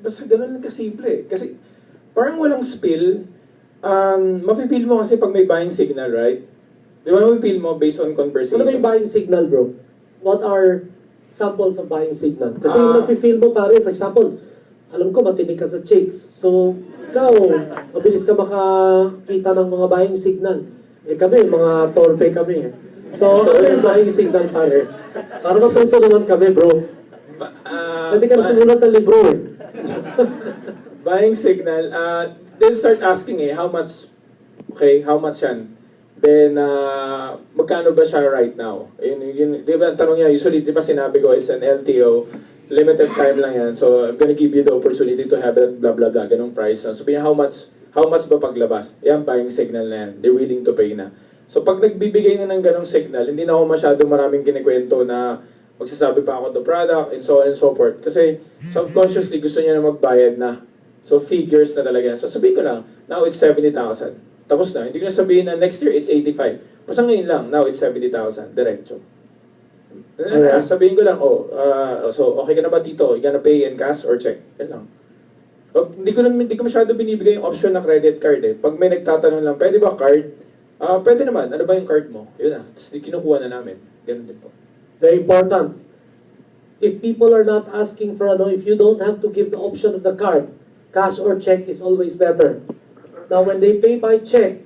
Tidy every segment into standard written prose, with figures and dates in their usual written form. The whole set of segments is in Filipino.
Basta ganun lang kasimple. Kasi parang walang spill. Mafe-feel mo kasi pag may buying signal, right? Di ba mafe-feel mo based on conversation? Ano ba yung buying signal, bro? What are samples of buying signal? Kasi yung nafe-feel mo pare, for example, alam ko matinig ka sa chicks. So, ikaw, mabilis ka makakita ng mga buying signal. Eh kami, mga torpe kami. So, ano yung buying signal pare? Para matuto naman kami, bro. Pwede ka na simulat ng libro eh. Buying signal, they'll start asking how much, okay, how much yan? Then, magkano ba siya right now? Yun, di ba, tanong niya, usually, di ba sinabi ko, it's an LTO, limited time lang yan, so I'm gonna give you the opportunity to have it, blah, blah, blah, ganong price. So, sabihin, how much ba paglabas? Yan, buying signal na yan. They're willing to pay na. So, pag nagbibigay na ng ganong signal, hindi na ako masyadong maraming kinikwento na magsasabi pa ako to product, and so on and so forth. Kasi, subconsciously, gusto niya na magbayad na. So, figures na talaga. So, sabihin ko lang, now it's 70,000. Tapos na. Hindi ko na sabihin na next year, it's 85. Basta ngayon lang, now it's 70,000. Diretso. Alright. Sabihin ko lang, so, okay ka na ba dito? You gonna pay in cash or check? Yan lang. Hindi ko masyado binibigay yung option na credit card eh. Pag may nagtatanong lang, pwede ba card? Pwede naman. Ano ba yung card mo? Yun na. Tapos kinukuha na namin. Ganun din po. Very important. If people are not asking for if you don't have to give the option of the card, cash or check is always better. Now, when they pay by check,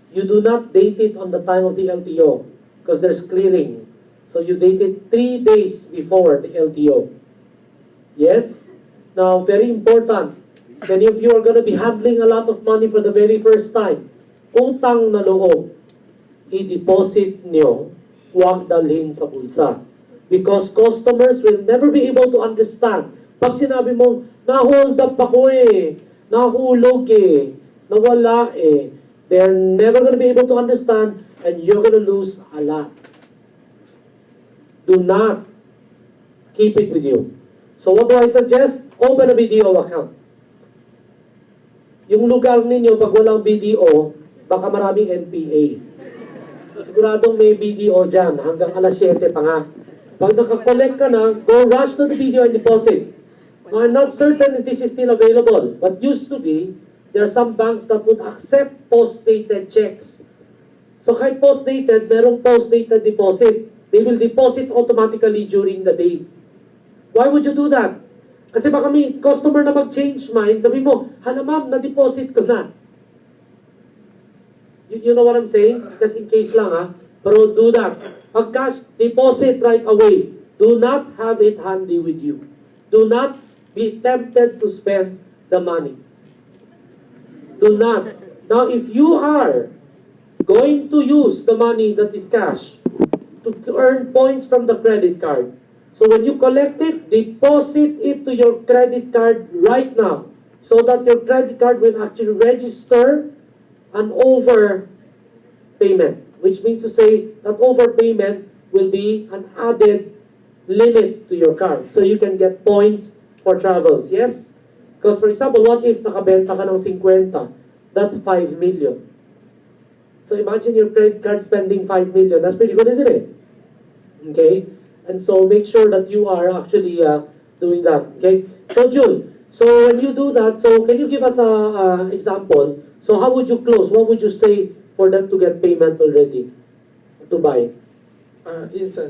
you do not date it on the time of the LTO because there's clearing. So you date it 3 days before the LTO. Yes? Now, very important. Many of you are going to be handling a lot of money for the very first time. Utang na loob, i-deposit nyo, huwag dalhin sa bulsa. Because customers will never be able to understand. Pag sinabi mo, na-hold up ako nahulog nawala they're never going to be able to understand and you're going to lose a lot. Do not keep it with you. So what do I suggest? Open a BDO account. Yung lugar ninyo, pag walang BDO, baka maraming NPA. Siguradong may BDO dyan, hanggang alas 7 pa nga. Pag nakakollect ka na, go rush to the BDO and deposit. I'm not certain if this is still available, but used to be, there are some banks that would accept post-dated checks. So kahit post-dated, merong post-dated deposit. They will deposit automatically during the day. Why would you do that? Kasi baka may customer na mag-change mind, sabi mo, hala ma'am, na-deposit ko na. You know what I'm saying? Just in case lang pero do that. Pag cash, deposit right away. Do not have it handy with you. Do not be tempted to spend the money. Do not. Now, if you are going to use the money that is cash to earn points from the credit card, so when you collect it, deposit it to your credit card right now so that your credit card will actually register an overpayment, which means to say that overpayment will be an added limit to your card. So you can get points for travels, yes? Because for example, what if nakabenta ka ng 50? That's 5 million. So imagine your credit card spending 5 million. That's pretty good, isn't it? Okay? And so make sure that you are actually doing that. Okay? So June, so when you do that, so can you give us a example? So how would you close? What would you say for them to get payment already? To buy?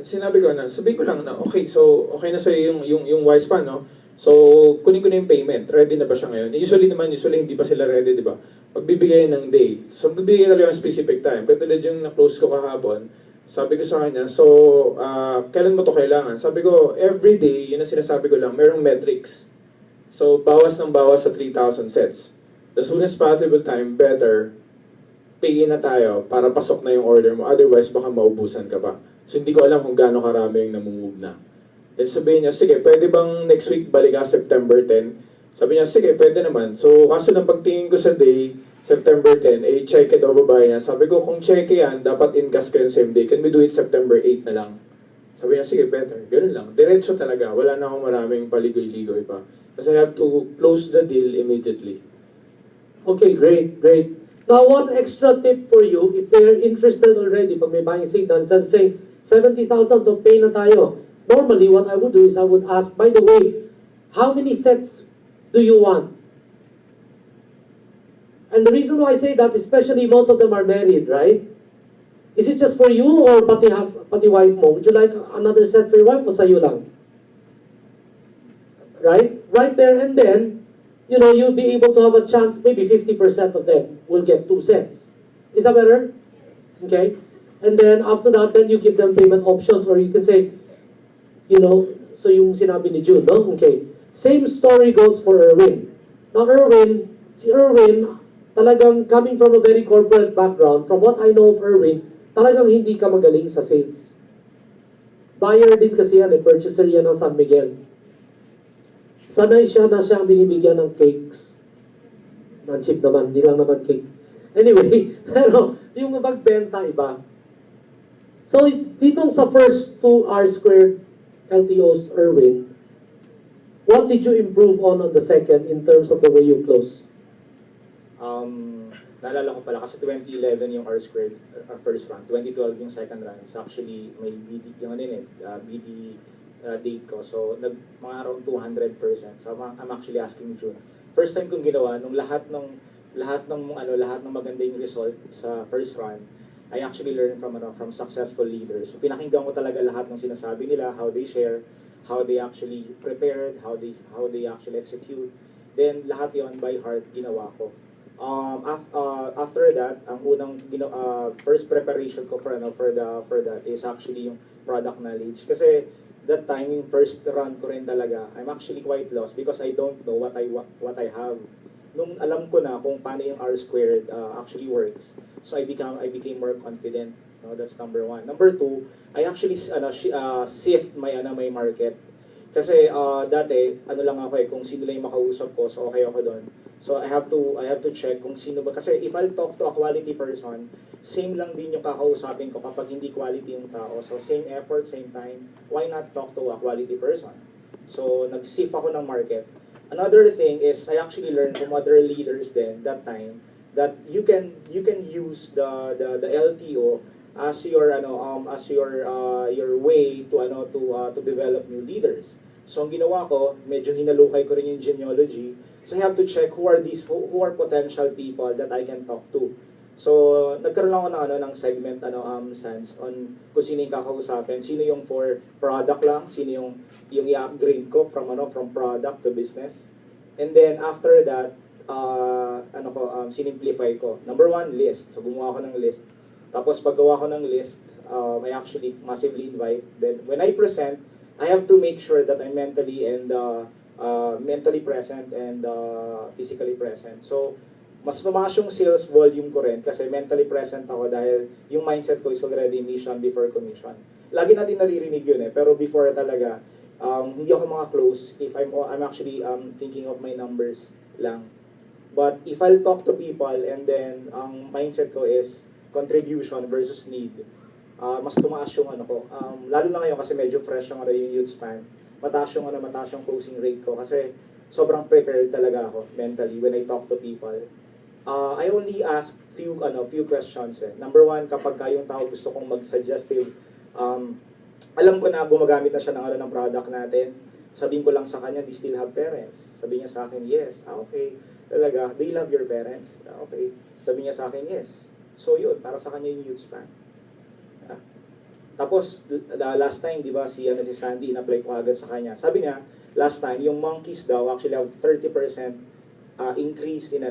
Sinabi ko na, sabi ko lang na, okay, so okay na sa'yo yung wise pan, no? So, kunin ko na yung payment. Ready na ba siya ngayon? Usually hindi pa sila ready, di ba? Magbibigay ng day. So, magbibigay talaga ng specific time. Katulad yung na-close ko kahapon, sabi ko sa kanya, so, kailan mo to kailangan? Sabi ko, every day, yun ang sinasabi ko lang, merong metrics. So, bawas ng bawas sa 3,000 sets. The soonest possible time, better, pay na tayo para pasok na yung order mo. Otherwise, baka maubusan ka pa. So, hindi ko alam kung gaano karami yung namumove na. Then sabihin niya, sige, pwede bang next week balik ka September 10? Sabi niya, sige, pwede naman. So, kaso ng pagtingin ko sa day, September 10, check it o babae niya. Sabi ko, kung check yan, dapat in-cash kayo same day. Can we do it September 8 na lang? Sabi niya, sige, better. Ganun lang. Diretso talaga. Wala na akong maraming paligoy-ligoy pa. Kasi I have to close the deal immediately. Okay, great, great. Now, one extra tip for you, if they're interested already, pag may buying signals, and say, 70,000, so pay na tayo. Normally, what I would do is I would ask, by the way, how many sets do you want? And the reason why I say that, especially most of them are married, right? Is it just for you or pati wife mo? Would you like another set for your wife o sa'yo lang? Right? Right there and then, you know, you'll be able to have a chance, maybe 50% of them will get 2 sets. Is that better? Okay? And then after that, then you give them payment options, or you can say, you know, so yung sinabi ni June, no? Okay. Same story goes for Erwin. Now si Erwin, talagang coming from a very corporate background, from what I know of Erwin, talagang hindi ka magaling sa sales. Buyer din kasi yan, purchaser yan ng San Miguel. Sanay siya na siyang binibigyan ng cakes. Non-cheap naman, hindi lang naman cake. Anyway, pero yung magbenta iba. So, ditong sa first 2 R-squared LTOs, Erwin, what did you improve on the second in terms of the way you close? Naalala ko pala kasi 2011 yung R-squared first run, 2012 yung second run. It's actually may BD, yung BD date ko. So, mga around 200%. So, I'm actually asking June. First time kong ginawa, nung lahat ng magandang result sa first run, I actually learned from successful leaders. So, pinakinggan ko talaga lahat ng sinasabi nila, how they share, how they actually prepared, how they actually execute. Then lahat 'yon by heart ginawa ko. After that, ang unang first preparation ko for that is actually yung product knowledge. Kasi that time yung first run ko rin talaga, I'm actually quite lost because I don't know what I have. Nung alam ko na kung paano yung R-squared actually works, so I became more confident. No, that's number 1. Number 2, I actually sift my market. Kasi dati lang ako kung sino lang yung makausap ko, so okay ako doon. So I have to check kung sino ba, kasi if I'll talk to a quality person, same lang din yung kakausapin ko kapag hindi quality yung tao. So same effort, same time, why not talk to a quality person? So nag-sift ako ng market. Another thing is I actually learned from other leaders then that time that you can use the LTO as your your way to develop new leaders. So ang ginawa ko, medyo hinalukay ko rin yung genealogy. So I have to check who are potential people that I can talk to. So nagkaroon ako ng segment sense on kung sino yung kakausapin, sino yung for product lang, sino yung i-upgrade ko from product to business. And then after that, sinimplify ko. Number 1, list. So gumawa ako ng list. Tapos paggawa ko ng list, I actually massively invite. Then when I present, I have to make sure that I'm mentally present and physically present. So mas tumaas yung sales volume ko rin kasi mentally present ako dahil yung mindset ko is already mission before commission. Lagi natin naririnig yun pero before talaga, hindi ako close if I'm actually thinking of my numbers lang. But if I'll talk to people and then ang mindset ko is contribution versus need, mas tumaas yung lalo na ngayon kasi medyo fresh yung youth span. Mataas yung closing rate ko kasi sobrang prepared talaga ako mentally when I talk to people. I only ask few questions. Number 1, kapag yung tao gusto kong mag-suggestive, alam ko na gumagamit na siya ng product natin. Sabihin ko lang sa kanya, do you still have parents? Sabi niya sa akin, yes. Okay. Talaga, do you love your parents? Okay. Sabi niya sa akin, yes. So yun, para sa kanya yung youth span. Tapos, last time, di ba, si Sandy, in-apply ko agad sa kanya. Sabi niya, last time, yung monkeys daw actually have 30% increase in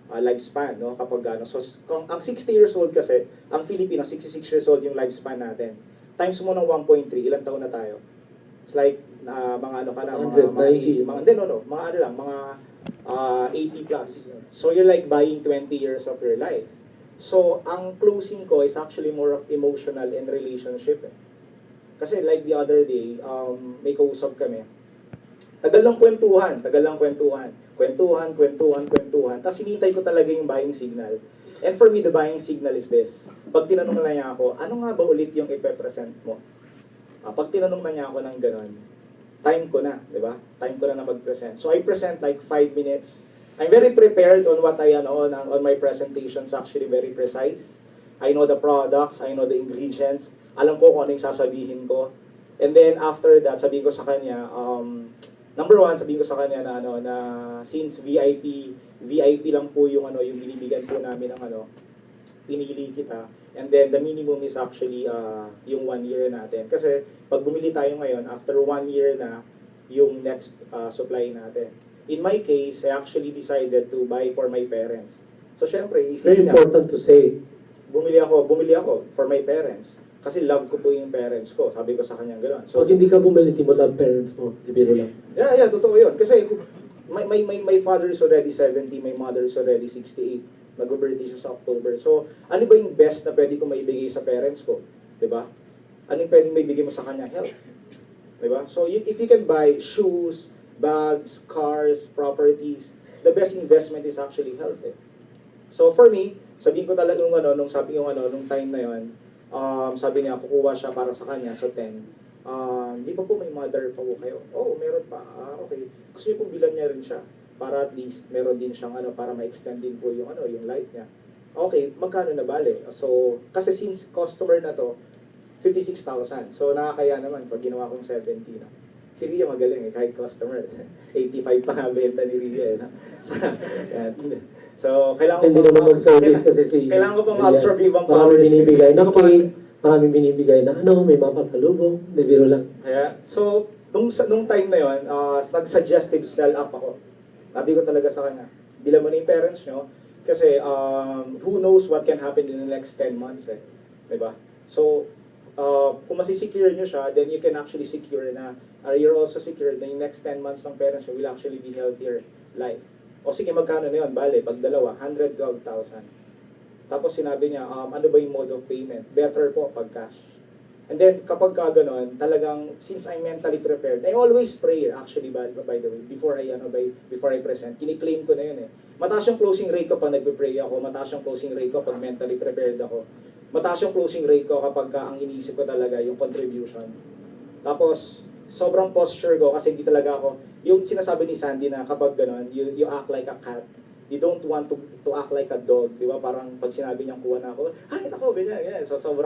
lifespan, no, kapag so kung ang 60 years old kasi, ang Filipino 66 years old yung lifespan natin. Times mo ng 1.3, ilang taon na tayo? It's like mga mga 80 plus. So you're like buying 20 years of your life. So ang closing ko is actually more of emotional and relationship. Kasi like the other day, may kausap kami. Tagal lang kwentuhan. Tapos hinintay ko talaga yung buying signal. And for me, the buying signal is this. Pag tinanong na niya ako, ano nga ba ulit yung ipe-present mo? Pag tinanong na niya ako ng ganon, time ko na, di ba? Time ko na mag-present. So I present like 5 minutes. I'm very prepared on what on my presentations, actually very precise. I know the products, I know the ingredients. Alam ko kung ano yung sasabihin ko. And then after that, sabihin ko sa kanya, number one, sabihin ko sa kanya na na since VIP lang po yung yung binibigyan po namin ng pinili kita. And then the minimum is actually yung 1 year natin. Kasi pag bumili tayo ngayon, after 1 year na yung next supply natin. In my case, I actually decided to buy for my parents. So syempre, Very important to say. bumili ako for my parents. Kasi love ko po yung parents ko. Sabi ko sa kanya gano'n. So, Pag hindi ka bumili, di mo love parents mo. Di biro lang. yeah, totoo yun. Kasi my father is already 70, my mother is already 68. Mag-birthday siya sa October. So, ano ba yung best na pwede ko maibigay sa parents ko? 'Di ba? Ano yung pwedeng maibigay mo sa kanya? Health. 'Di ba? So, if you can buy shoes, bags, cars, properties, the best investment is actually health. So, for me, sabihin ko talaga nung time na yon, sabi niya, kukuha siya para sa kanya, so 10. Di pa po may mother pa po kayo? Oo, meron pa. Okay. Gusto niyo pong bilan niya rin siya para at least meron din siyang para ma-extend din po yung yung life niya. Okay, magkano na bale? So, kasi since customer na to, 56,000. So, nakakaya naman pag ginawa kong 70 na. Si Ria magaling kahit customer. 85 pa nga benta ni Ria. So, yan. So, kailangan Hindi naman mag-service kasi si... kailangan ko pang ma-absorb ibang Maraming powers. binibigay na Hindi ko pa- cake, maraming binibigay na may mapasalubong. Di biro lang. Kaya, so, nung time na yon, nag-suggestive sell up ako. Sabi ko talaga sa kanya, bilang mo na yung parents nyo, kasi who knows what can happen in the next 10 months eh. Diba? So, kung masisecure nyo siya, then you can actually secure na, you're also secure na yung next 10 months ng parents nyo will actually be healthier life. O sige, magkano na yun? Bale, pag dalawa, 112,000. Tapos sinabi niya, ano ba yung mode of payment? Better po pag cash. And then, kapag ka ganon, talagang, since I'm mentally prepared, I always pray, actually, by the way, before I present, kiniklaim ko na yun eh. Mataas yung closing rate ko pag nagpe-pray ako, mataas yung closing rate ko pag mentally prepared ako, mataas yung closing rate ko kapag ang iniisip ko talaga yung contribution. Tapos, sobrang posture ko kasi hindi talaga ako, yung sinasabi ni Sandy na kapag ganon, you act like a cat. You don't want to act like a dog, di ba? Parang pag sinabi niyang kuha na ako, ay, ako, ganyan. So, sobrang